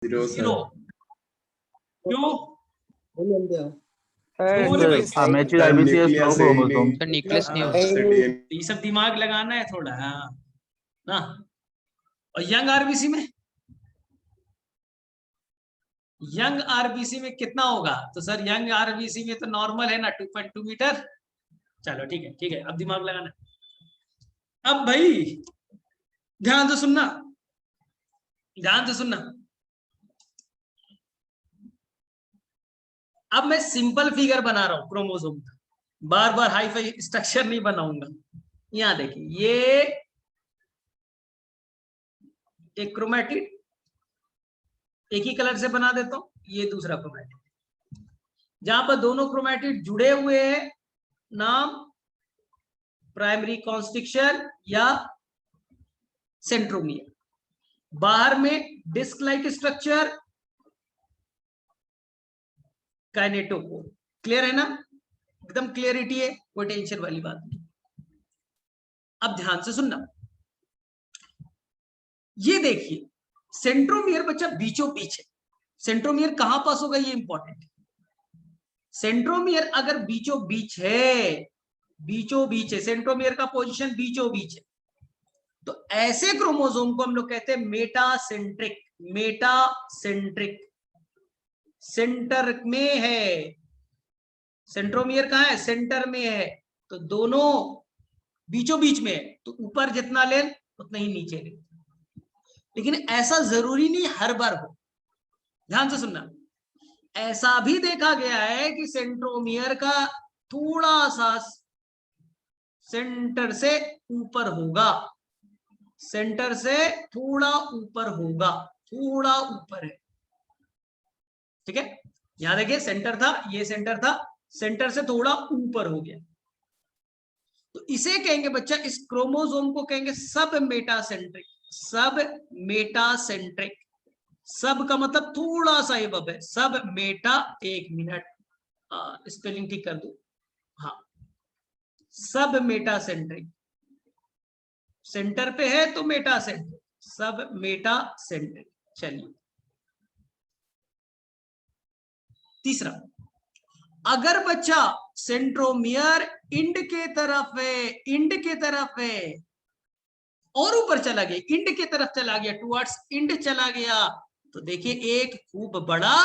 0 क्यों? Mature आईबीसीएस no chromosome तो nucleus नहीं होता। ये सब दिमाग लगाना है थोड़ा ना। और यंग आरबीसी में, यंग आरबीसी में कितना होगा? तो सर यंग आरबीसी में तो नॉर्मल है ना 2.2 मीटर। चलो ठीक है ठीक है, अब दिमाग लगाना। अब भाई ध्यान से सुनना, ध्यान से सुनना। अब मैं सिंपल फिगर बना रहा हूं क्रोमोसोम का, बार बार हाई फाई स्ट्रक्चर नहीं बनाऊंगा। यहां देखिए, ये एक क्रोमैटिड, एक ही कलर से बना देता हूं, ये दूसरा क्रोमैटिड। जहां पर दोनों क्रोमैटिड जुड़े हुए हैं, नाम प्राइमरी कॉन्स्ट्रिक्शन या सेंट्रोमियर। बाहर में disc like structure, kinetochore. Clear है ना? एकदम क्लियरिटी है, कोई टेंशन वाली बात नहीं। अब ध्यान से सुनना, ये देखिए सेंट्रोमियर बच्चा बीचों बीच है। सेंट्रोमियर कहां पास होगा ये इंपॉर्टेंट है। सेंट्रोमियर अगर बीचों बीच है, बीचों बीच है, सेंट्रोमियर का पोजीशन बीचों बीच है, तो ऐसे क्रोमोसोम को हम लोग कहते हैं मेटासेंट्रिक। मेटासेंट्रिक, सेंटर में है। सेंट्रोमियर कहां है? सेंटर में है, तो दोनों बीचों बीच में है, तो ऊपर जितना ले उतना ही नीचे ले। लेकिन ऐसा जरूरी नहीं हर बार हो, ध्यान से सुनना। ऐसा भी देखा गया है कि सेंट्रोमियर का थोड़ा सा सेंटर से ऊपर होगा, सेंटर से थोड़ा ऊपर होगा, थोड़ा ऊपर है। ठीक है, यहां देखिए सेंटर था, ये सेंटर था, सेंटर से थोड़ा ऊपर हो गया, तो इसे कहेंगे बच्चा, इस क्रोमोसोम को कहेंगे सब मेटासेंट्रिक। सब मेटासेंट्रिक, सब का मतलब थोड़ा सा एबव है, सब मेटा। एक मिनट स्पेलिंग ठीक कर दो, हाँ, सब मेटासेंट्रिक। सेंटर पे है तो मेटासेंट्रिक, सब मेटासेंट्रिक। चलिए तीसरा, अगर बच्चा सेंट्रोमियर इंड के तरफ है, इंड के तरफ है और ऊपर चला गया, इंड के तरफ चला गया, टुवर्ड्स इंड चला गया, तो देखिए एक खूब बड़ा,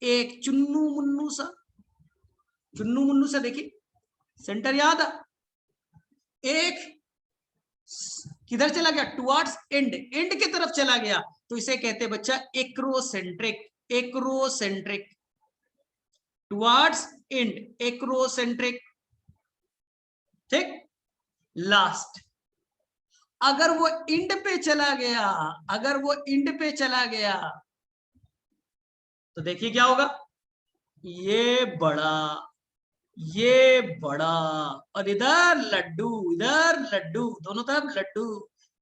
एक चुन्नू मुन्नू सा, चुन्नू मुन्नू सा, देखिए सेंटर याद है। एक किधर चला गया? टुवर्ड्स एंड, एंड की तरफ चला गया, तो इसे कहते हैं बच्चा acrocentric. Acrocentric, towards and, acrocentric. ठीक, लास्ट, अगर वो इंड पे चला गया, अगर वो इंड पे चला गया, तो देखिए क्या होगा? ये बड़ा, ये बड़ा, और इधर लड्डू, इधर लड्डू, दोनों तरफ लड्डू।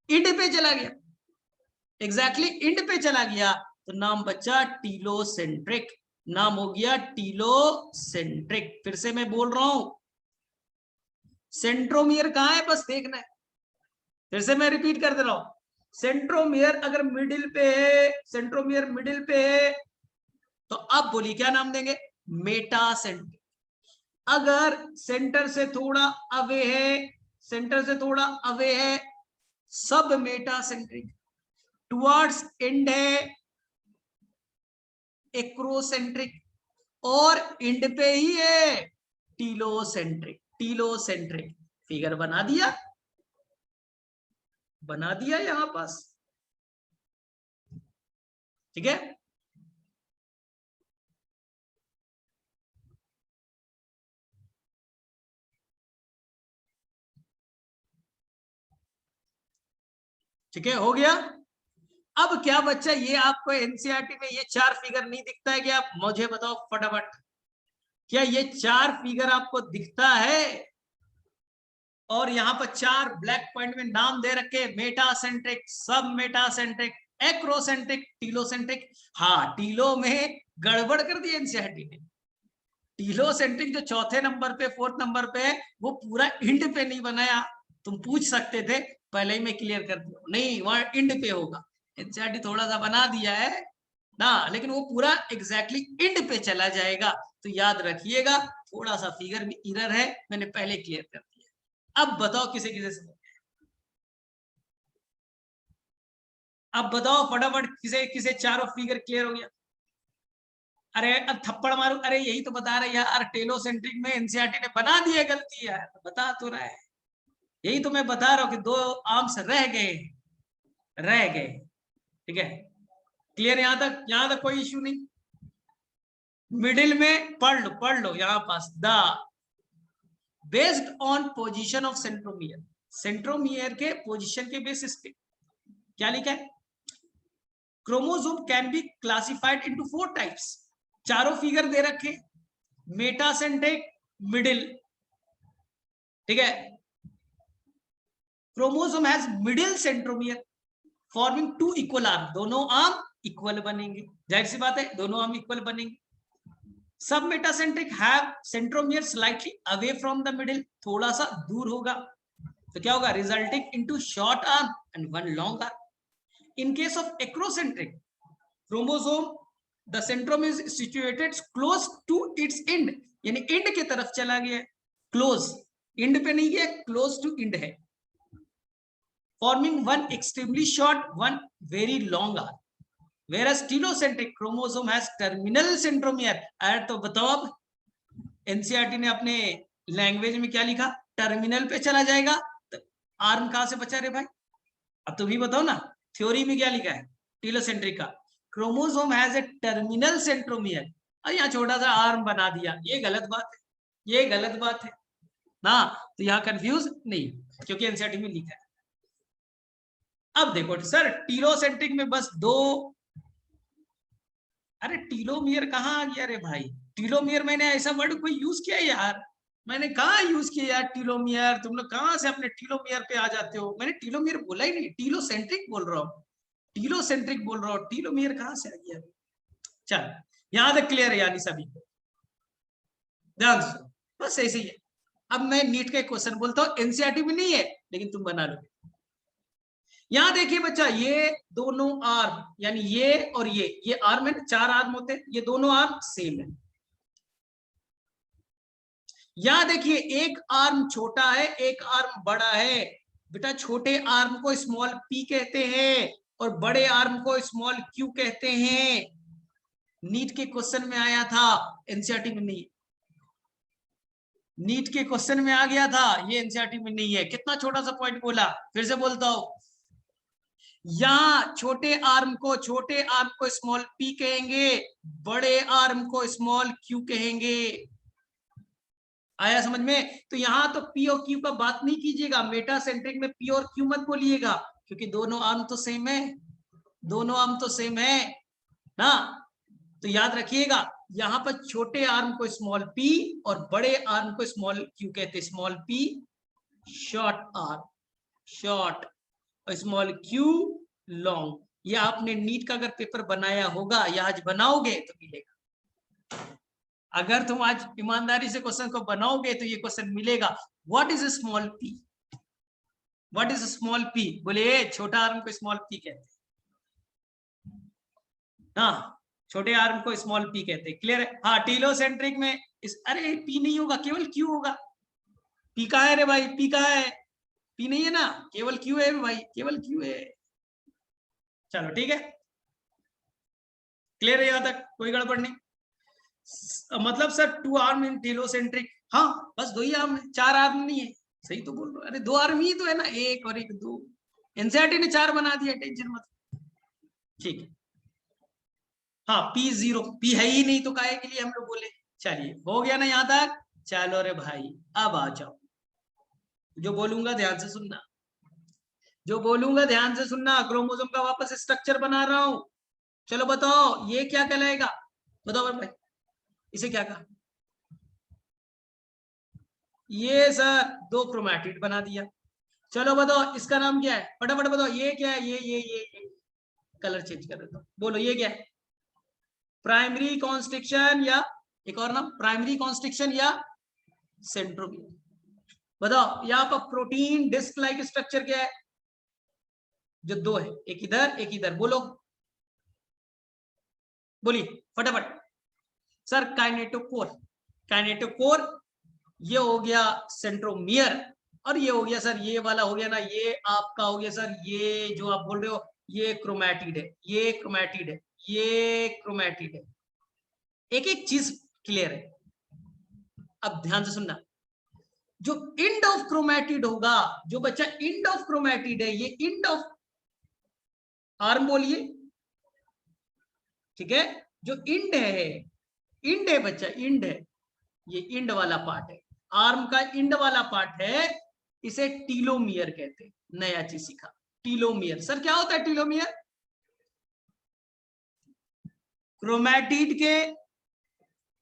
इंड पे चला गया, एग्जैक्टली इंड पे चला गया, तो नाम बच्चा टीलोसेंट्रिक, नाम हो गया टीलोसेंट्रिक। फिर से मैं बोल रहा हूं, सेंट्रोमियर कहां है बस देखना है। फिर से मैं रिपीट कर दे रहा हूं, सेंट्रोमियर अगर मिडिल पे है, सेंट्रोमियर मिडिल पे है, तो अब बोलिए क्या नाम देंगे? मेटासेंट्रिक। अगर सेंटर से थोड़ा अवे है, सेंटर से थोड़ा अवे है, सब मेटासेंट्रिक। टुवर्ड्स एंड है, एक्रोसेंट्रिक, और एंड पे ही है, टीलोसेंट्रिक। टीलोसेंट्रिक फिगर बना दिया, बना दिया यहां पास। ठीक है, ठीक है, हो गया। अब क्या बच्चा, ये आपको एनसीईआरटी में ये 4 फिगर नहीं दिखता है क्या? मुझे बताओ फटाफट, क्या ये 4 फिगर आपको दिखता है? और यहाँ पर 4 ब्लैक पॉइंट में नाम दे रखे, मेटासेंट्रिक, सब मेटासेंट्रिक, एक्रोसेंट्रिक, टीलोसेंट्रिक। हाँ, टीलो में गड़बड़ कर दी एनसीईआरटी ने। टीलोसेंट्रिक जो चौथे नंबर पे, 4th नंबर पे है, वो पूरा इंड पे नहीं बनाया। तुम पूछ सकते थे, पहले ही मैं क्लियर कर दूं, नहीं वहां इंड पे होगा। एनसीईआरटी थोड़ा सा बना दिया है ना, लेकिन वो पूरा एग्जैक्टली इंड पे चला जाएगा। तो याद रखिएगा, थोड़ा सा फिगर में एरर है, मैंने पहले क्लियर कर दिया। अब बताओ किसे किसे समझ, अब बताओ फटाफट किसे किसे चारों फिगर क्लियर हो गया। अरे अब थप्पड़ मारो, अरे यही तो बता रहे यार, टेलोसेंट्रिक में एनसीईआरटी ने बना दिया गलती है, बता तो रहा है, यही तो मैं बता रहा हूं कि 2 आर्म्स रह गए, रह गए। ठीक है, क्लियर यहां तक कोई इश्यू नहीं। मिडिल में पढ़ लो यहां पास, the based on position of centromere, centromere के पोजीशन के बेसिस पे क्या लिखा है, chromosome can be classified into 4 types. चारों फिगर दे रखे, मेटासेंट्रिक, मिडिल, ठीक है। Chromosome has middle centromere forming 2 equal arm, दोनों आर्म इक्वल बनेंगे, जाहिर सी बात है दोनों आर्म इक्वल बनेंगे। सब metacentric have centromere slightly away from the middle, थोड़ा सा दूर होगा, तो क्या होगा, resulting into short arm and 1 long arm. In case of acrocentric chromosome, the centrome is situated close to its end, यानी end के तरफ चला गया, close, end पे नहीं गया, close to end है, forming 1 extremely short, 1 very long arm. Whereas telocentric chromosome has terminal centromere. अरे तो बताओ अब, एनसीईआरटी ने अपने लैंग्वेज में क्या लिखा, टर्मिनल पे चला जाएगा, तो आर्म कहां से बचा रे भाई, अब तुम ही बताओ ना, थ्योरी में क्या लिखा है टीलोसेंट्रिक का, chromosome has a terminal centromere, और यहाँ छोटा सा आर्म बना दिया, ये गलत बात है, ये गलत बात है ना, तो यहाँ कंफ्यूज नहीं, क्योंकि एनसीईआरटी में लिखा है। अब देखो सर, टीलोसेंट्रिक में बस 2, अरे टीलोमियर कहाँ आ गया रे भाई, टीलोमियर मैंने ऐसा वर्ड कोई यूज किया यार, मैंने कहा यूज किया यार टीलोमियर, तुम लोग कहां से अपने टीलोमियर पे आ जाते हो, मैंने टीलोमियर बोला ही नहीं, टीलोसेंट्रिक बोल रहा हूँ, टीलोसेंट्रिक बोल रहा हूँ, टीलोमियर कहां से आ गया। चल यहां तक क्लियर है यानी सभी को, ध्यान से बस ऐसे ही है। अब मैं नीट का क्वेश्चन बोलता हूँ, एनसीईआरटी में नहीं है लेकिन तुम बना लो। यहां देखिए बच्चा, ये दोनों आर्म, यानी ये और ये आर्म है ना, 4 आर्म होते हैं, ये दोनों आर्म सेम है। यहां देखिए, एक आर्म छोटा है, एक आर्म बड़ा है, बेटा छोटे आर्म को स्मॉल पी कहते हैं और बड़े आर्म को स्मॉल क्यू कहते हैं। नीट के क्वेश्चन में आया था, एनसीईआरटी में नहीं, नीट के क्वेश्चन में आ गया था, ये एनसीईआरटी में नहीं है। कितना छोटा सा पॉइंट बोला, फिर से बोलता हूं, यहां छोटे आर्म को स्मॉल पी कहेंगे, बड़े आर्म को स्मॉल क्यू कहेंगे। आया समझ में? तो यहां तो पी और क्यू का बात नहीं कीजिएगा, मेटासेंट्रिक में पी और क्यू मत बोलिएगा, क्योंकि दोनों आर्म तो सेम है, दोनों आर्म तो सेम है ना। तो याद रखिएगा, यहां पर छोटे आर्म को स्मॉल पी और बड़े आर्म को स्मॉल क्यू कहते हैं। Small P short arm, short, और स्मॉल क्यू लॉन्ग। ये आपने नीट का अगर पेपर बनाया होगा या आज बनाओगे तो मिलेगा, अगर तुम आज ईमानदारी से क्वेश्चन को बनाओगे तो ये क्वेश्चन मिलेगा। What is small P, what is small P, बोले छोटा आर्म को स्मॉल पी कहते हैं, हाँ छोटे आर्म को स्मॉल पी कहते हैं, क्लियर है। हाँ टीलोसेंट्रिक में अरे पी नहीं होगा, केवल क्यू होगा। पी कहाँ है रे भाई, पी कहाँ है, पी नहीं है ना, केवल क्यू है भाई, केवल क्यू है। चलो ठीक है, क्लियर है, यहां तक कोई गड़बड़ नहीं। मतलब सर 2 आर्म इन टीलोसेंट्रिक, हाँ बस 2 ही आर्म है, 4 आर्म नहीं है, सही तो बोल रहा हूँ, अरे 2 आर्म ही तो है ना, 1 और 1 2, एनसीईआरटी ने 4 बना दिया, टेंशन मत, ठीक है। हाँ P0, P है ही नहीं तो काहे के लिए हम लोग बोले। चलिए हो गया ना यहां तक, चलो रे भाई अब आ जाओ, जो बोलूंगा ध्यान से सुनना, जो बोलूंगा ध्यान से सुनना। क्रोमोसोम का वापस स्ट्रक्चर बना रहा हूं, चलो बताओ ये क्या कहलाएगा, बताओ भाई इसे क्या कहा, ये सर 2 क्रोमैटिड बना दिया। चलो बताओ इसका नाम क्या है, फटाफट बताओ, ये क्या है, ये कलर चेंज कर देता हूं, बोलो ये क्या है, प्राइमरी कॉन्स्ट्रिक्शन या एक और नाम प्राइमरी कॉन्स्ट्रिक्शन या सेंट्रोमियर। बताओ यहाँ पर प्रोटीन डिस्क लाइक स्ट्रक्चर क्या है, जो दो है, एक इधर, बोलो बोलिए फटाफट। सर काइनेटोकोर ये हो गया सेंट्रोमियर, और ये हो गया सर, ये वाला हो गया ना, ये आपका हो गया सर, ये जो आप बोल रहे हो ये क्रोमैटिड है, ये क्रोमैटिड है, ये क्रोमैटिड है। एक एक चीज क्लियर है। अब ध्यान से सुनना, जो इंड ऑफ क्रोमैटिड होगा, जो बच्चा इंड ऑफ क्रोमैटिड है, ये इंड ऑफ आर्म बोलिए, ठीक है, जो इंड है बच्चा, इंड है, ये इंड वाला पार्ट है, आर्म का इंड वाला पार्ट है, इसे टीलोमियर कहते हैं। नया चीज सीखा, टीलोमियर। सर क्या होता है टीलोमियर? क्रोमैटिड के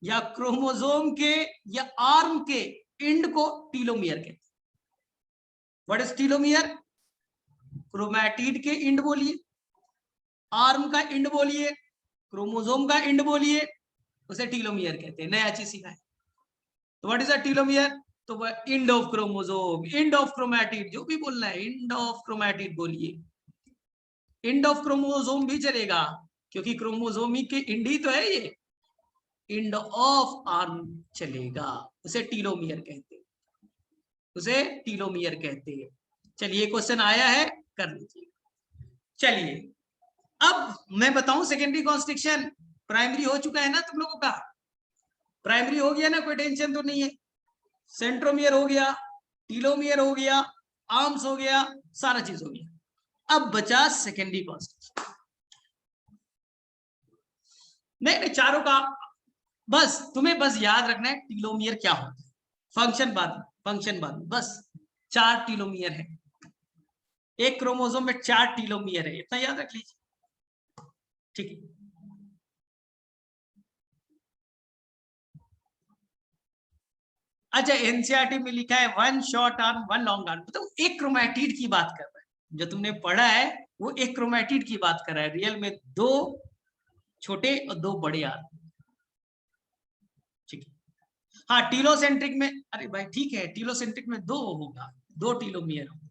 या क्रोमोसोम के या आर्म के इंड को टीलोमियर कहते हैं। What is telomere? क्रोमैटिड के इंड बोलिए, आर्म का इंड बोलिए, क्रोमोसोम का इंड बोलिए, उसे टीलोमियर कहते हैं। नया चीज सीखा है। तो व्हाट इज अ टीलोमियर? तो वह end of chromosome, end of chromatid, जो भी बोलना है, इंड ऑफ क्रोमैटिड बोलिए। इंड ऑफ क्रोमोसोम भी चलेगा, क्योंकि क्रोमोसोमिक के इंड ही तो है ये। इंड ऑफ आर्म चलेगा, उसे टीलोमियर कहते हैं, उसे टीलोमियर कहते हैं। चलिए क्वेश्चन आया है, कर लीजिए। चलिए अब मैं बताऊं सेकेंडरी कॉन्स्ट्रिक्शन। प्राइमरी हो चुका है ना तुम लोगों का? प्राइमरी हो गया ना, कोई टेंशन तो नहीं है। सेंट्रोमियर हो गया, टीलोमियर हो गया, आर्म्स हो गया, सारा चीज हो गया। अब बचा सेकेंडरी कॉन्स्ट्रिक्शन। नहीं चारों का बस तुम्हें बस याद रखना है टीलोमियर क्या होता है। फंक्शन बाद में बस 4 टीलोमियर है, एक क्रोमोसोम में 4 टीलोमियर है, इतना याद रख लीजिए, ठीक है। अच्छा एनसीईआरटी में लिखा है 1 शॉर्ट आर्म 1 लॉन्ग आर्म, तो एक क्रोमैटिड की बात कर रहा है। जो तुमने पढ़ा है वो एक क्रोमैटिड की बात कर रहा है। रियल में 2 छोटे और 2 बड़े आर्म, ठीक है। हाँ टीलोसेंट्रिक में, अरे भाई ठीक है, टीलोसेंट्रिक में 2 होगा, 2 टीलोमियर होगा।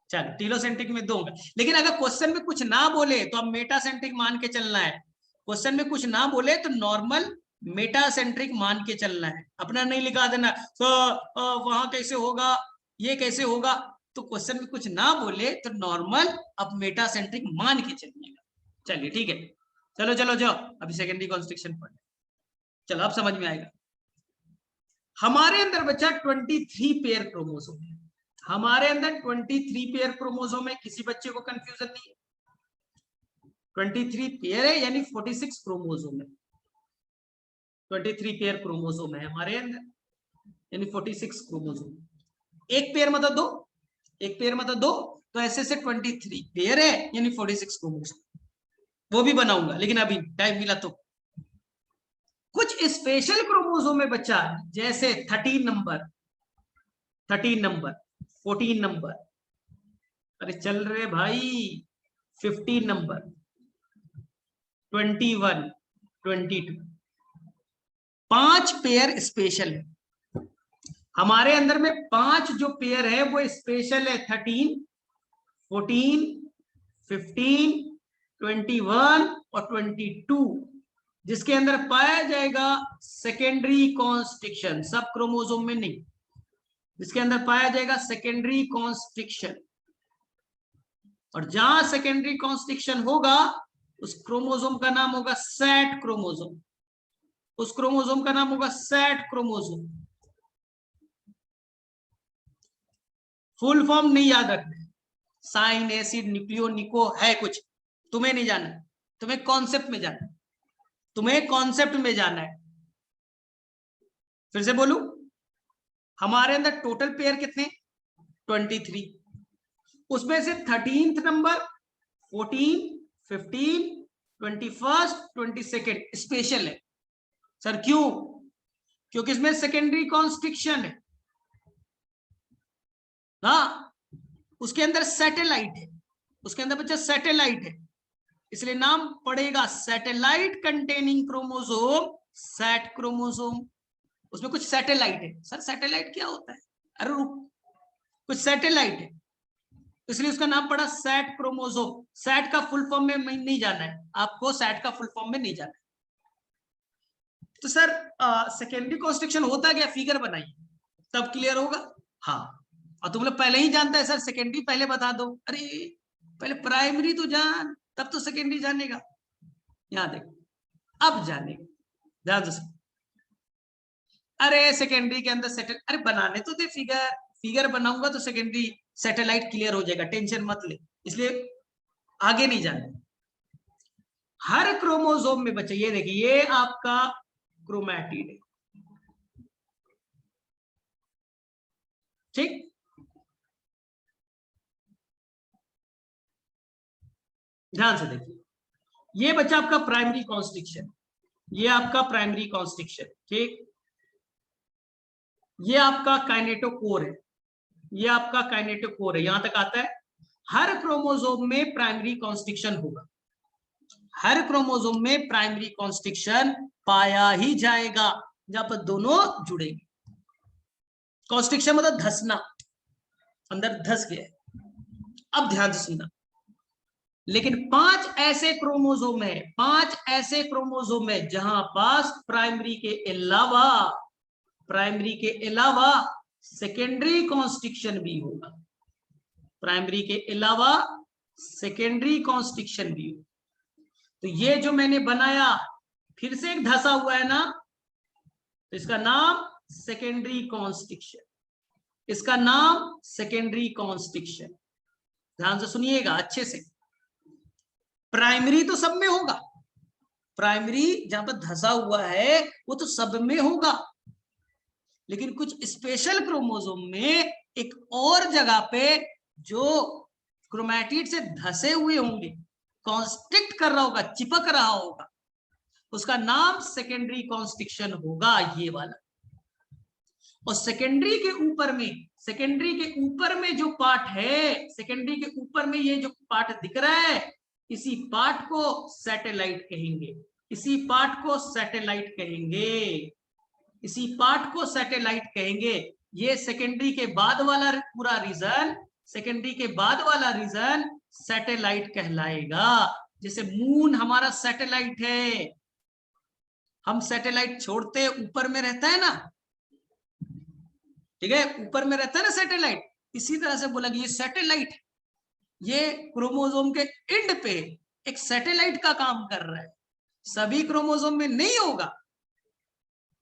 चलो टीलोसेंट्रिक में 2 होगा, लेकिन अगर क्वेश्चन में कुछ ना बोले तो अब मेटासेंट्रिक मान के चलना है। क्वेश्चन में कुछ ना बोले तो नॉर्मल मेटासेंट्रिक मान के चलना है, अपना नहीं लिखा देना तो वहां कैसे होगा, ये कैसे होगा। तो क्वेश्चन में कुछ ना बोले तो नॉर्मल अब मेटासेंट्रिक मान के चलिएगा। चलिए ठीक है, चलो चलो जाओ अभी सेकेंडरी कॉन्स्ट्रिक्शन पढ़। चलो अब समझ में आएगा। हमारे अंदर बच्चा 23 पेयर क्रोमोसोम है। हमारे अंदर 23 पेयर क्रोमोसोम है, किसी बच्चे को कंफ्यूजन नहीं है। 23 पेयर है यानी 46 क्रोमोसोम है। 23 पेयर क्रोमोसोम है हमारे अंदर, यानी 46 क्रोमोसोम। एक पेयर मतलब 2, एक पेयर मतलब 2, तो ऐसे से 23 पेयर है यानी 46 क्रोमोसोम। वो भी बनाऊंगा, लेकिन अभी टाइम मिला तो। कुछ स्पेशल क्रोमोसोम में बच्चा, जैसे 13 नंबर, 14 नंबर, अरे चल रहे भाई, 15 नंबर, 21, 22, 5 पेयर स्पेशल है हमारे अंदर में। 5 जो पेयर है वो स्पेशल है, 13, 14, 15, 21 और 22, जिसके अंदर पाया जाएगा सेकेंडरी कॉन्स्ट्रिक्शन, सब क्रोमोसोम में नहीं, जिसके अंदर पाया जाएगा सेकेंडरी कॉन्स्ट्रिक्शन। और जहां सेकेंडरी कॉन्स्ट्रिक्शन होगा उस क्रोमोसोम का नाम होगा सेट क्रोमोसोम, उस क्रोमोसोम का नाम होगा सेट क्रोमोसोम। फुल फॉर्म नहीं याद रखना, साइन एसिड न्यूक्लियो निको है कुछ, तुम्हें नहीं जाना, तुम्हें कॉन्सेप्ट में जाना, तुम्हें कॉन्सेप्ट में जाना है। फिर से बोलूं, हमारे अंदर टोटल पेयर कितने? 23, उसमें से 13th नंबर, 14, 15, 21, 22 स्पेशल है। सर क्यों? क्योंकि इसमें सेकेंडरी कॉन्स्ट्रिक्शन है ना, उसके अंदर सैटेलाइट है, उसके अंदर बच्चा सैटेलाइट है, इसलिए नाम पड़ेगा satellite containing chromosome, set chromosome. उसमें कुछ सैटेलाइट है। सर सैटेलाइट क्या होता है? अरे रुक, कुछ सैटेलाइट है, इसलिए उसका नाम पड़ा सेट क्रोमोसोम। सेट का फुल फॉर्म में नहीं जाना है आपको, सेट का फुल फॉर्म में नहीं जाना है। तो सर सेकेंडरी कॉन्स्ट्रक्शन होता क्या, फिगर बनाइए तब क्लियर होगा। हाँ, और तुम लोग पहले ही जानता है सर सेकेंडरी पहले बता दो, अरे पहले प्राइमरी तो जान तब तो सेकेंडरी जानेगा। यहां देखो अब जानेगा, ध्यान से। अरे सेकेंडरी के अंदर सेटल, अरे बनाने तो दे फिगर, फिगर बनाऊंगा तो सेकेंडरी सैटेलाइट क्लियर हो जाएगा, टेंशन मत ले, इसलिए आगे नहीं जाना। हर क्रोमोसोम में बच्चे ये देखिए, ये आपका क्रोमैटिड है, ठीक। ध्यान से देखिए, ये बच्चा आपका प्राइमरी कॉन्स्ट्रिक्शन, ये आपका प्राइमरी कॉन्स्ट्रिक्शन, ठीक। ये आपका काइनेटोकोर है, ये आपका काइनेटोकोर है, यहां तक आता है। हर क्रोमोसोम में प्राइमरी कॉन्स्ट्रिक्शन होगा, हर क्रोमोसोम में प्राइमरी कॉन्स्ट्रिक्शन पाया ही जाएगा जहां पर दोनों जुड़ेंगे। कॉन्स्ट्रिक्शन मतलब धसना, अंदर धस गया। अब ध्यान से सुनना, लेकिन 5 ऐसे क्रोमोसोम है, 5 ऐसे क्रोमोसोम है जहां पास प्राइमरी के अलावा सेकेंडरी कॉन्स्ट्रिक्शन भी होगा, प्राइमरी के अलावा सेकेंडरी कॉन्स्ट्रिक्शन भी होगा। तो ये जो मैंने बनाया फिर से एक धसा हुआ है ना, तो इसका नाम सेकेंडरी कॉन्स्ट्रिक्शन, इसका नाम सेकेंडरी कॉन्स्ट्रिक्शन। ध्यान से सुनिएगा अच्छे से, प्राइमरी तो सब में होगा, प्राइमरी जहां पर धसा हुआ है वो तो सब में होगा, लेकिन कुछ स्पेशल क्रोमोसोम में एक और जगह पे जो क्रोमैटिड से धसे हुए होंगे, कॉन्स्ट्रिक्ट कर रहा होगा, चिपक रहा होगा, उसका नाम सेकेंडरी कॉन्स्ट्रिक्शन होगा, ये वाला। और सेकेंडरी के ऊपर में जो पार्ट है, सेकेंडरी के ऊपर में ये जो पार्ट दिख रहा है, इसी पार्ट को सैटेलाइट कहेंगे, इसी पार्ट को सैटेलाइट कहेंगे, इसी पार्ट को सैटेलाइट कहेंगे। ये सेकेंडरी के बाद वाला पूरा रीजन, सेकेंडरी के बाद वाला रीजन सैटेलाइट कहलाएगा। जैसे मून हमारा सैटेलाइट है, हम सैटेलाइट छोड़ते ऊपर में रहता है ना, ठीक है, ऊपर में रहता है ना सैटेलाइट, इसी तरह से बोला कि ये सैटेलाइट, ये क्रोमोसोम के एंड पे एक सैटेलाइट का काम कर रहा है, सभी क्रोमोसोम में नहीं होगा।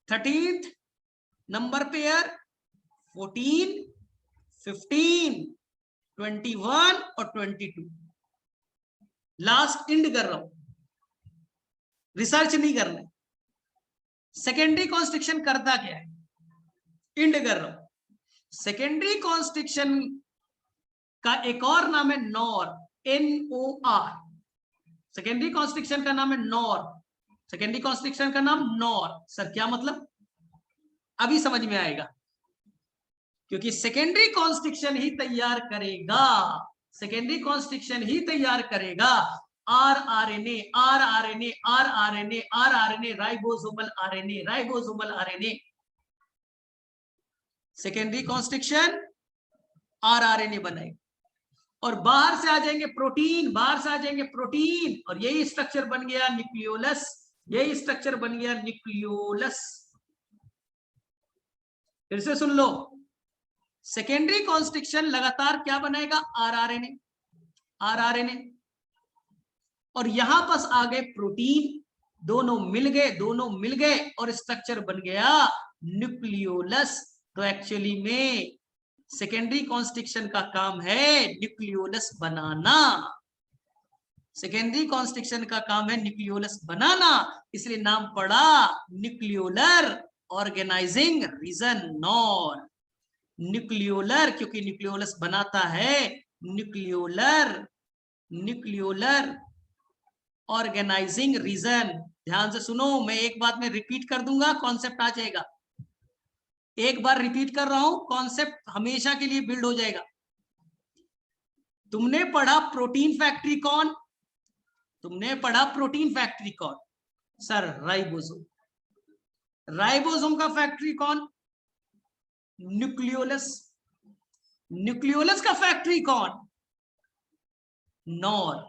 13th नंबर पेयर, 14, 15, 21 और 22, लास्ट एंड कर रहा हूं, रिसर्च नहीं करना। सेकेंडरी कॉन्स्ट्रिक्शन करता क्या है, एंड कर रहा हूं। सेकेंडरी कॉन्स्ट्रिक्शन का एक और नाम है नॉर, NOR, सेकेंडरी कॉन्स्ट्रिक्शन का नाम है नॉर, सेकेंडरी कॉन्स्ट्रिक्शन का नाम नॉर। सर क्या मतलब, अभी समझ में आएगा, क्योंकि सेकेंडरी कॉन्स्ट्रिक्शन ही तैयार करेगा, सेकेंडरी कॉन्स्ट्रिक्शन ही तैयार करेगा RRNA, RRNA, RRNA, RRNA, ribosomal RNA, ribosomal RNA। Secondary constriction RRNA बनाएगा, और बाहर से आ जाएंगे प्रोटीन, बाहर से आ जाएंगे प्रोटीन, और यही स्ट्रक्चर बन गया न्यूक्लियोलस, यही स्ट्रक्चर बन गया न्यूक्लियोलस। फिर से सुन लो, सेकेंडरी कॉन्स्ट्रिक्शन लगातार क्या बनाएगा, RRNA, RRNA, और यहां पास आ गए प्रोटीन, दोनों मिल गए और स्ट्रक्चर बन गया न्यूक्लियोलस। तो एक्चुअली में सेकेंडरी कॉन्स्ट्रिक्शन का काम है न्यूक्लियोलस बनाना, सेकेंडरी कॉन्स्ट्रिक्शन का काम है न्यूक्लियोलस बनाना, इसलिए नाम पड़ा nucleolar organising region NOR. Nucleolar क्योंकि न्यूक्लियोलस बनाता है, न्यूक्लियोलर ऑर्गेनाइजिंग रीजन। ध्यान से सुनो, मैं एक बात में रिपीट कर दूंगा, कॉन्सेप्ट आ जाएगा, एक बार रिपीट कर रहा हूं, कॉन्सेप्ट हमेशा के लिए बिल्ड हो जाएगा। तुमने पढ़ा प्रोटीन फैक्ट्री कौन, तुमने पढ़ा प्रोटीन फैक्ट्री कौन, सर राइबोसोम। राइबोसोम का फैक्ट्री कौन, न्यूक्लियोलस। न्यूक्लियोलस का फैक्ट्री कौन, नॉर।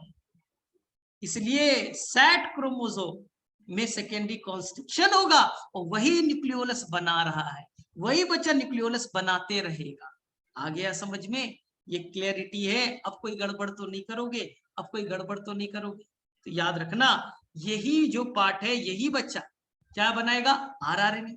इसलिए सैट क्रोमोसोम में सेकेंडरी कॉन्स्ट्रिक्शन होगा और वही न्यूक्लियोलस बना रहा है, वही बच्चा न्यूक्लियोलस बनाते रहेगा। आ गया समझ में? ये क्लैरिटी है। अब कोई गड़बड़ तो नहीं करोगे, अब कोई गड़बड़ तो नहीं करोगे। तो याद रखना, यही जो पार्ट है, यही बच्चा क्या बनाएगा? आरआरएनए।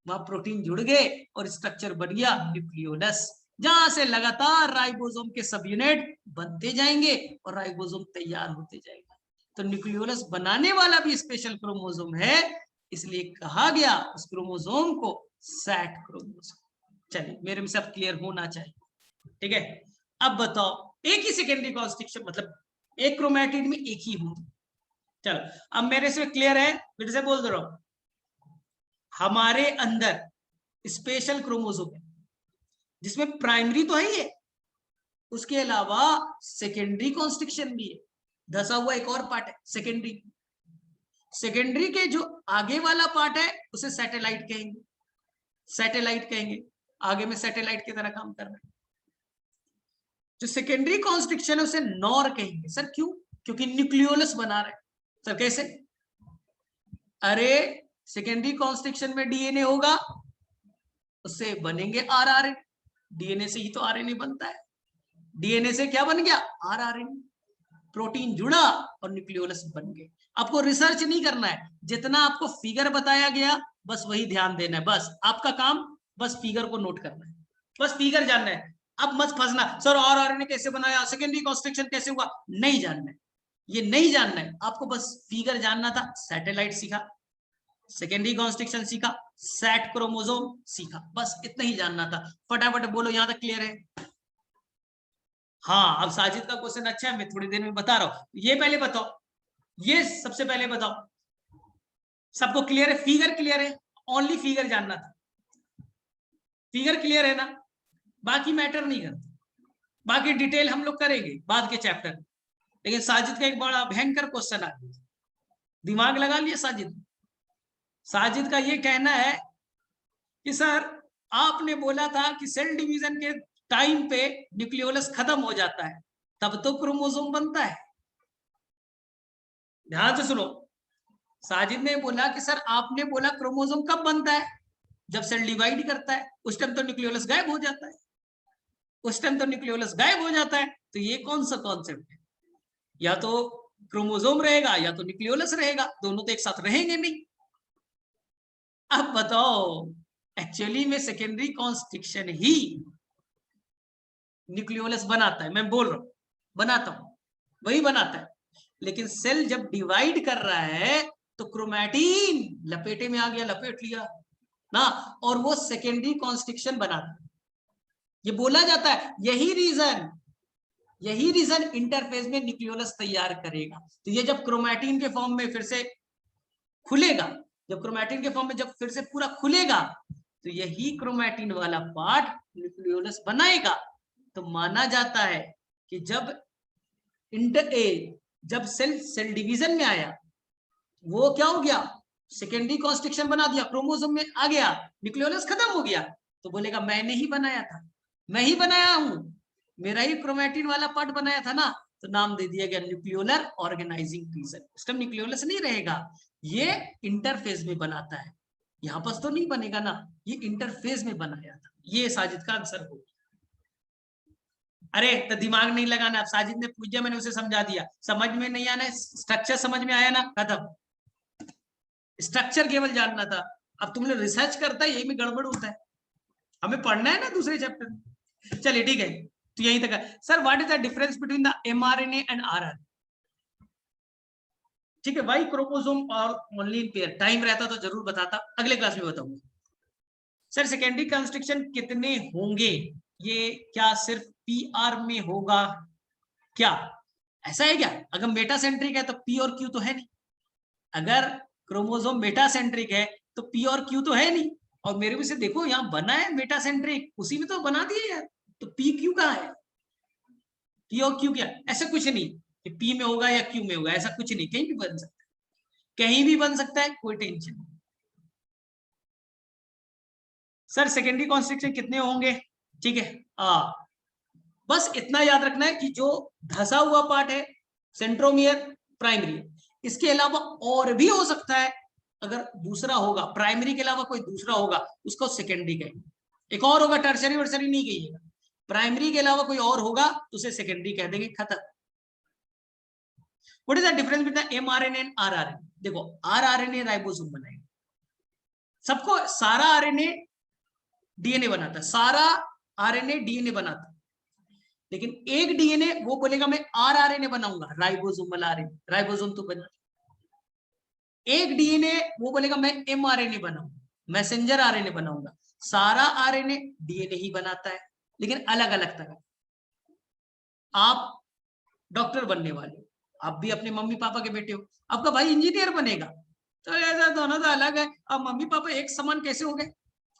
वहां प्रोटीन जुड़ गए और स्ट्रक्चर बन गया न्यूक्लियोलस, जहां से लगातार राइबोसोम के सब यूनिट बनते जाएंगे और राइबोसोम तैयार होते जाएगा। तो न्यूक्लियोलस बनाने वाला भी स्पेशल क्रोमोसोम है, इसलिए कहा गया उस क्रोमोसोम को सैट क्रोमोसोम। चलिए, मेरे में सब क्लियर होना चाहिए, ठीक है। अब बताओ, एक ही सेकेंडरी कॉन्स्ट्रिक्शन, मतलब एक क्रोमैटिड में एक ही हो। चलो, अब मेरे से क्लियर है, फिर से बोल दे रहा हूं। हमारे अंदर स्पेशल क्रोमोसोम है जिसमें प्राइमरी तो है ही है, उसके अलावा सेकेंडरी कॉन्स्ट्रिक्शन भी है। धसा हुआ एक और पार्ट है सेकेंडरी। सेकेंडरी के जो आगे वाला पार्ट है उसे सैटेलाइट कहेंगे, सैटेलाइट कहेंगे, आगे में सैटेलाइट की तरह काम कर रहे हैं। जो सेकेंडरी कॉन्स्ट्रिक्शन है उसे नॉर कहेंगे। सर क्यों? क्योंकि न्यूक्लियोलस बना रहे हैं। सर कैसे? अरे सेकेंडरी कॉन्स्ट्रिक्शन में डीएनए होगा, उससे बनेंगे आरआरएनए। डीएनए से ही तो आरएनए बनता है। डीएनए से क्या बन गया? आरआरएनए। प्रोटीन जुड़ा और न्यूक्लियोलस बन गए। आपको रिसर्च नहीं करना है, जितना आपको फिगर बताया गया बस वही ध्यान देना है। बस आपका काम बस फिगर को नोट करना है, बस फिगर जानना है। अब मत फंसना, सर आरआरएनए कैसे बनाया, सेकेंडरी कॉन्स्ट्रिक्शन कैसे हुआ, नहीं जानना है, ये नहीं जानना है आपको। बस फिगर जानना था। सैटेलाइट सीखा, सेकेंडरी कॉन्स्ट्रिक्शन सीखा, सैट क्रोमोसोम सीखा, बस इतना ही जानना था। फटाफट बोलो, यहां तक क्लियर है? हाँ, अब साजिद का क्वेश्चन अच्छा है, मैं थोड़ी देर में बता रहा हूं। ये पहले बताओ, ये सबसे पहले बताओ, सबको क्लियर है? फिगर क्लियर है? ओनली फिगर जानना था। फिगर क्लियर है ना? बाकी मैटर नहीं करता, बाकी डिटेल हम लोग करेंगे बाद के चैप्टर। लेकिन साजिद का एक बड़ा भयंकर क्वेश्चन आ गया, दिमाग लगा लिया साजिद। साजिद का ये कहना है कि सर आपने बोला था कि सेल डिवीजन के टाइम पे न्यूक्लियोलस खत्म हो जाता है, तब तो क्रोमोसोम बनता है। ध्यान से सुनो, साजिद ने बोला कि सर आपने बोला क्रोमोसोम कब बनता है? जब सेल डिवाइड करता है, उस टाइम तो न्यूक्लियोलस गायब हो जाता है, उस टाइम तो न्यूक्लियोलस गायब हो जाता है। तो ये कौन सा कॉन्सेप्ट है? या तो क्रोमोसोम रहेगा या तो न्यूक्लियोलस रहेगा, दोनों तो एक साथ रहेंगे नहीं। अब बताओ, एक्चुअली में सेकेंडरी कॉन्स्ट्रिक्शन ही न्यूक्लियोलस बनाता है, मैं बोल रहा हूं बनाता हूं, वही बनाता है। लेकिन सेल जब डिवाइड कर रहा है तो क्रोमैटिन लपेटे में आ गया, लपेट लिया ना, और वो सेकेंडरी कॉन्स्ट्रिक्शन बनाता है। ये बोला जाता है, यही रीजन इंटरफेज में न्यूक्लियोलस तैयार करेगा। तो ये जब क्रोमैटिन के फॉर्म में फिर से खुलेगा, जब क्रोमैटिन के फॉर्म में जब फिर से पूरा खुलेगा, तो यही क्रोमैटिन वाला पार्ट न्यूक्लियोलस बनाएगा। तो माना जाता है कि जब सेल डिवीजन में आया, वो क्या हो गया? सेकेंडरी कॉन्स्ट्रिक्शन बना दिया, क्रोमोसोम में आ गया, न्यूक्लियोलस खत्म हो गया। तो बोलेगा मैंने ही बनाया था, मैं ही बनाया हूं, मेरा ही क्रोमैटिन वाला पार्ट बनाया था ना। तो नाम दे दिया गया न्यूक्लियोलर ऑर्गेनाइजिंग रीजन। उस टाइम न्यूक्लियोलस नहीं रहेगा, ये इंटरफेज में बनाता है, यहां पर तो नहीं बनेगा ना, ये इंटरफेज में बनाया था। ये साजिद का आंसर हो। अरे तो दिमाग नहीं लगाना, अब साजिद ने पूछ दिया, मैंने उसे समझा दिया। समझ में नहीं आना, स्ट्रक्चर समझ में आया ना, खत्म। स्ट्रक्चर केवल जानना था। अब तुम लोग रिसर्च करता है, यही में गड़बड़ होता है। हमें पढ़ना है ना दूसरे चैप्टर। चलिए ठीक है, तो यही तक है। Sir what is the difference between the mRNA and rRNA? ठीक है, वाई क्रोमोसोम और ओनली इन पेयर। टाइम रहता तो जरूर बताता, अगले क्लास में बताऊंगा। सर सेकेंडरी कंस्ट्रक्शन कितने होंगे? ये क्या सिर्फ पीआर में होगा क्या? ऐसा है क्या? अगर मेटासेंट्रिक है तो पी और क्यू तो है नहीं। अगर क्रोमोसोम मेटासेंट्रिक है तो पी और क्यू तो है नहीं। और मेरे को से देखो, यहाँ बना है मेटासेंट्रिक, उसी में तो बना दिए यार। तो पी क्यू कहाँ है? पी और क्यू क्या? ऐसा कुछ नहीं कि पी में होगा या क्यू में होगा, ऐसा कुछ नहीं, कहीं भी बन सकता है, कहीं भी बन सकता है, कोई टेंशन नहीं। सर सेकेंडरी कॉन्स्ट्रिक्शन कितने होंगे? ठीक है, बस इतना याद रखना है कि जो धसा हुआ पार्ट है सेंट्रोमियर प्राइमरी, इसके अलावा और भी हो सकता है। अगर दूसरा होगा, प्राइमरी के अलावा कोई दूसरा होगा, उसको सेकेंडरी कहेंगे। एक और होगा, टर्शरी वर्सरी नहीं कहिएगा, प्राइमरी के अलावा कोई और होगा तो उसे सेकेंडरी कह देंगे, खत्म। What is the difference between mRNA and rRNA? देखो, आरआरएनए राइबोसोम बनाएगा, सबको सारा आरएनए डीएनए बनाता है, सारा आरएनए डीएनए बनाता है, लेकिन एक डीएनए वो बोलेगा मैं आरआरएनए बनाऊंगा, राइबोसोमल आरएनए, राइबोसोम तो बना। एक डीएनए वो बोलेगा मैं एमआरएनए बनाऊंगा, मैसेंजर आरएनए बनाऊंगा। सारा आरएनए डीएनए ही बनाता है, लेकिन अलग अलग तरह। आप डॉक्टर बनने वाले हो, आप भी अपने मम्मी पापा के बेटे हो, आपका भाई इंजीनियर बनेगा, तो ऐसा दोनों तो अलग है। अब मम्मी पापा एक समान कैसे हो गए?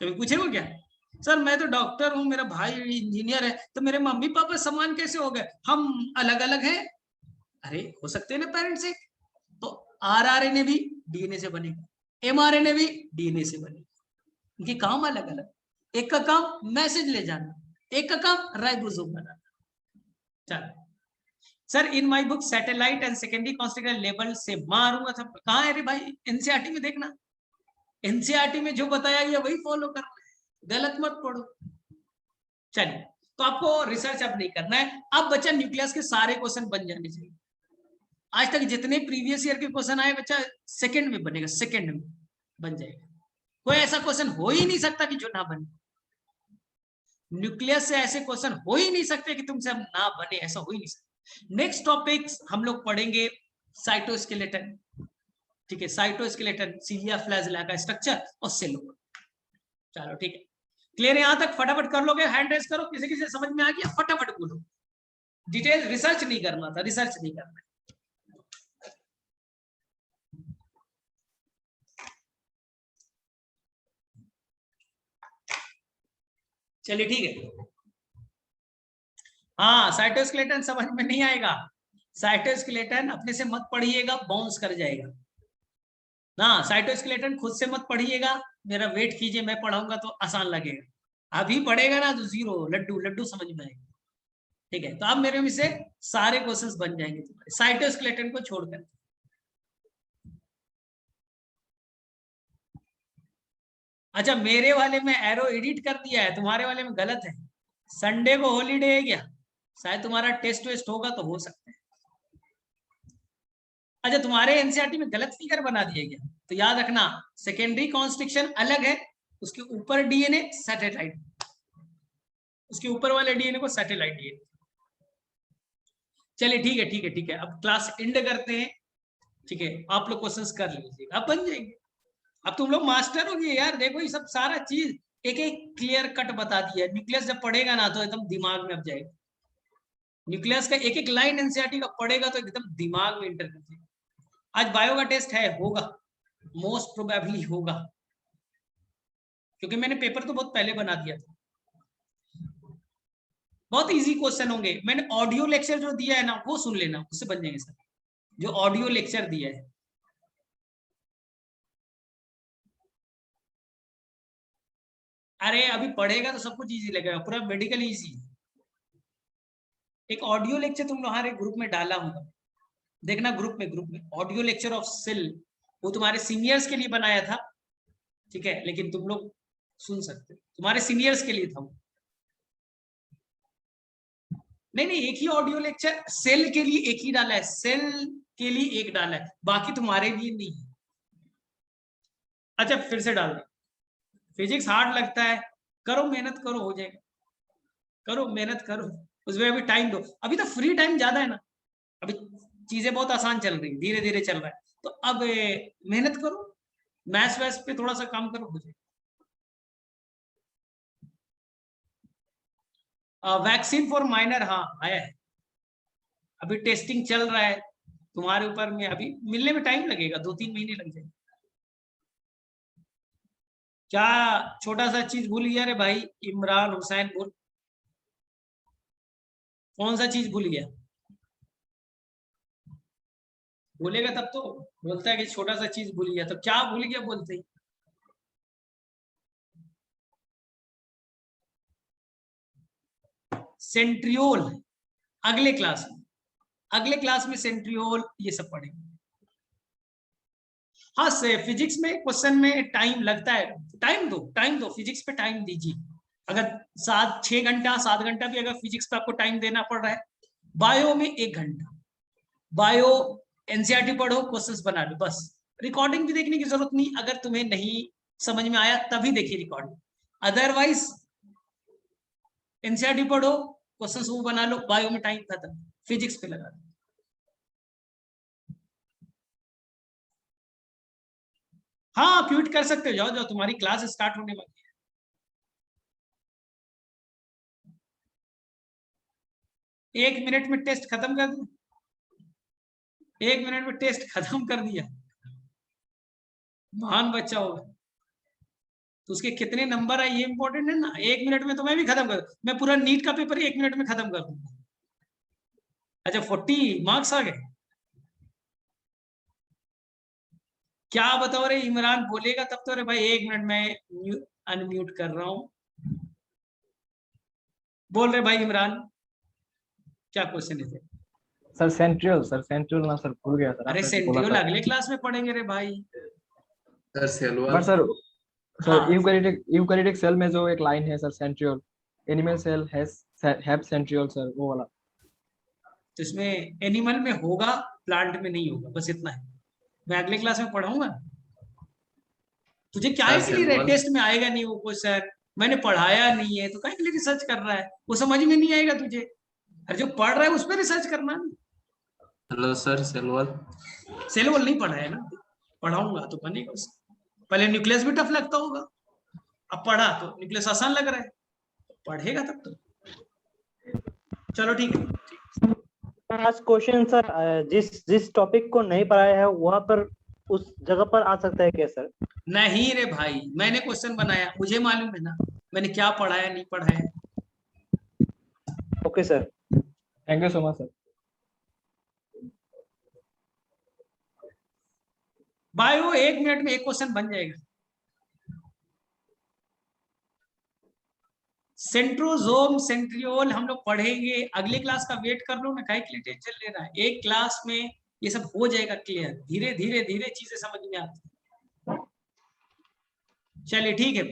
कभी पूछेगा क्या? सर मैं तो डॉक्टर हूं, मेरा भाई इंजीनियर है, तो मेरे मम्मी पापा समान कैसे हो गए? हम अलग अलग हैं। अरे हो सकते हैं ना पेरेंट्स से। तो आरआरएनए भी डीएनए से बनेगा, एमआरएनए भी डीएनए से बनेगा, इनके काम अलग अलग। एक का काम मैसेज ले जाना, एक का काम राइबोसोम बनाना। चलो sir, in my book satellite and secondary constituent label से मारूंगा सब। कहाँ है रे भाई? एनसीईआरटी में देखना, एनसीईआरटी में जो बताया गया वही फॉलो करना है, गलत मत पढ़ो। चलिए, तो आपको रिसर्च अब नहीं करना है। अब बच्चा न्यूक्लियस के सारे क्वेश्चन बन जाने चाहिए। आज तक जितने प्रीवियस ईयर के क्वेश्चन आए बच्चा सेकंड में बनेगा, सेकंड में बन जाएगा। कोई ऐसा क्वेश्चन हो ही नहीं सकता कि जो ना बने। न्यूक्लियस से ऐसे क्वेश्चन हो ही नहीं सकते कि तुमसे ना बने, ऐसा हो ही नहीं सकता। नेक्स्ट टॉपिक हम लोग पढ़ेंगे साइटोस्केलेटन। ठीक है, साइटोस्केलेटन, सीलिया फ्लैजिला का स्ट्रक्चर और सेल। चलो ठीक है, क्लियर है? यहां तक फटाफट कर लोगे? हैंड रेस करो, किसी किसी समझ में आ गया फटाफट बोलो। डिटेल रिसर्च नहीं करना था, रिसर्च नहीं करना। चलिए ठीक है। हाँ, साइटोस्केलेटन समझ में नहीं आएगा, साइटोस्केलेटन अपने से मत पढ़िएगा, बाउंस कर जाएगा ना। साइटोस्केलेटन खुद से मत पढ़िएगा, मेरा वेट कीजिए, मैं पढ़ाऊंगा तो आसान लगेगा। अभी पढ़ेगा ना तो जीरो, लड्डू लड्डू समझ में आएगा। ठीक है, तो अब मेरे में से सारे क्वेश्चंस बन जाएंगे तुम्हारे साइटोस्केलेटन को छोड़कर। अच्छा, मेरे वाले में एरो एडिट कर दिया है, तुम्हारे वाले में गलत है। संडे को हॉलीडे है क्या? शायद तुम्हारा टेस्ट वेस्ट होगा तो हो सकता है। अच्छा, तुम्हारे एनसीईआरटी में गलत फिगर बना दिया गया, तो याद रखना सेकेंडरी कॉन्स्ट्रिक्शन अलग है, उसके ऊपर डीएनए सैटेलाइट, उसके ऊपर वाले डीएनए को सैटेलाइट डीएनए। चलिए ठीक है, ठीक है, ठीक है, अब क्लास एंड करते हैं। ठीक है, आप लोग क्वेश्चंस कर लीजिए, अब बन जाएंगे। अब तुम लोग मास्टर हो गए यार, देखो ये सब सारा चीज एक एक क्लियर कट बता दिया। न्यूक्लियस जब पढ़ेगा ना तो एकदम दिमाग में अब जाएगा, न्यूक्लियस का एक एक लाइन एनसीईआरटी का पढ़ेगा तो एकदम दिमाग में इंटर कर जाएगा। आज बायो का टेस्ट है, होगा, मोस्ट प्रोबेबली होगा, क्योंकि मैंने पेपर तो बहुत पहले बना दिया था। बहुत इजी क्वेश्चन होंगे, मैंने ऑडियो लेक्चर जो दिया है ना वो सुन लेना, उससे बन जाएंगे सर, जो ऑडियो लेक्चर दिया है। अरे अभी पढ़ेगा तो सब कुछ इजी लगेगा, पूरा मेडिकल इजी। एक ऑडियो लेक्चर तुम हमारे ग्रुप में डाला हूँ, देखना ग्रुप में ऑडियो लेक्चर ऑफ सेल, वो तुम्हारे सीनियर्स के लिए बनाया था। ठीक है, लेकिन तुम लोग सुन सकते हो, तुम्हारे सीनियर्स के लिए था वो। नहीं नहीं, एक ही ऑडियो लेक्चर सेल के लिए एक ही डाला है, सेल के लिए एक डाला है, बाकी तुम्हारे लिए नहीं है। अच्छा फिर से डाल दे, फिजिक्स हार्ड लगता है, करो मेहनत करो, हो जाएगा, करो मेहनत करो, उसमें अभी टाइम दो, अभी तो फ्री टाइम ज्यादा है ना, अभी चीजें बहुत आसान चल रही, धीरे धीरे चल रहा है, तो अब मेहनत करो, मैथ्स वैस पे थोड़ा सा काम करो, हो जाएगा। वैक्सीन फॉर माइनर, हाँ आया है, अभी टेस्टिंग चल रहा है, तुम्हारे ऊपर में अभी मिलने में टाइम लगेगा, 2-3 महीने लग जाएंगे। क्या छोटा सा चीज भूल गया रे भाई इमरान हुसैन, बोल कौन सा चीज भूल गया? बोलेगा तब तो बोलता है कि छोटा सा चीज भूल गया, तो क्या भूल गया बोलते ही। सेंट्रियोल अगले क्लास में सेंट्रियोल ये सब पढ़ेंगे। हाँ से फिजिक्स में क्वेश्चन में टाइम लगता है, टाइम दो फिजिक्स पे टाइम दीजिए। अगर 6 घंटा 7 घंटा भी अगर फिजिक्स पे आपको टाइम देना पड़ रहा है। बायो में 1 घंटा, बायो एनसीईआरटी पढ़ो, क्वेश्चंस बना लो बस। रिकॉर्डिंग भी देखने की जरूरत नहीं, अगर तुम्हें नहीं समझ में आया तभी देखिए रिकॉर्डिंग, अदरवाइज एनसीईआरटी पढ़ो, क्वेश्चंस वो बना लो, बायो में टाइम खत्म, फिजिक्स पे लगा दो। हाँ क्विट कर सकते हो, जाओ जाओ, तुम्हारी क्लास स्टार्ट होने वाली है। एक मिनट में टेस्ट खत्म कर दिया, 1 मिनट में टेस्ट खत्म कर दिया, महान बच्चा होगा। तो उसके कितने नंबर है ये इंपॉर्टेंट है ना। 1 मिनट में तो मैं भी खत्म कर, मैं पूरा नीट का पेपर 1 मिनट में खत्म कर दूंगा। अच्छा 40 मार्क्स आ गए, क्या बताओ रे इमरान, बोलेगा तब तो रे भाई। 1 मिनट में अनम्यूट कर रहा हूं, बोल रहे भाई इमरान, क्या क्वेश्चन है? सर सेंट्रियल ना सर, भूल गया सर, अरे आपने बोला सेंट्रियोल था। अगले क्लास में पढ़ेंगे रे भाई। Sir cellular. बट सर हाँ यूकैरियोटिक सेल में जो एक लाइन है sir, centriole animal cell have centriole sir, वो वाला। तो इसमें एनिमल में होगा, प्लांट में नहीं होगा, बस इतना है। मैं अगले क्लास में पढ़ाऊंगा। तुझे क्या सर के लिए सेलुलर। टेस्ट में आएगा नहीं वो क्वेश्चन, मैंने पढ़ाया नहीं है तो क्या के लिए रिसर्च कर रहा है, वो समझ में नहीं आएगा तुझे। अरे जो पढ़ रहा है उस पर रिसर्च करना। Hello sir cellular. सेल नहीं पढ़ा है ना, पढ़ाऊंगा तो बनेगा उसका। पहले न्यूक्लियस भी टफ लगता होगा, अब पढ़ा तो न्यूक्लियस आसान लग रहा है, पढ़ेगा तब तो। चलो ठीक है। आज क्वेश्चन सर, जिस टॉपिक को नहीं पढ़ाया है वहां पर उस जगह पर आ सकता है क्या सर? नहीं रे भाई, मैंने क्वेश्चन बनाया, मुझे मालूम है ना मैंने क्या पढ़ाया नहीं पढ़ाया। Okay sir. Thank you so much sir. Bio 1 minute में एक क्वेश्चन बन जाएगा। सेंट्रोजोम सेंट्रियोल हम लोग पढ़ेंगे, अगले क्लास का वेट कर लो ना, काहे के लिए टेंशन ले रहा है। एक क्लास में ये सब हो जाएगा क्लियर, धीरे धीरे धीरे चीजें समझ में आती है। चलिए ठीक है।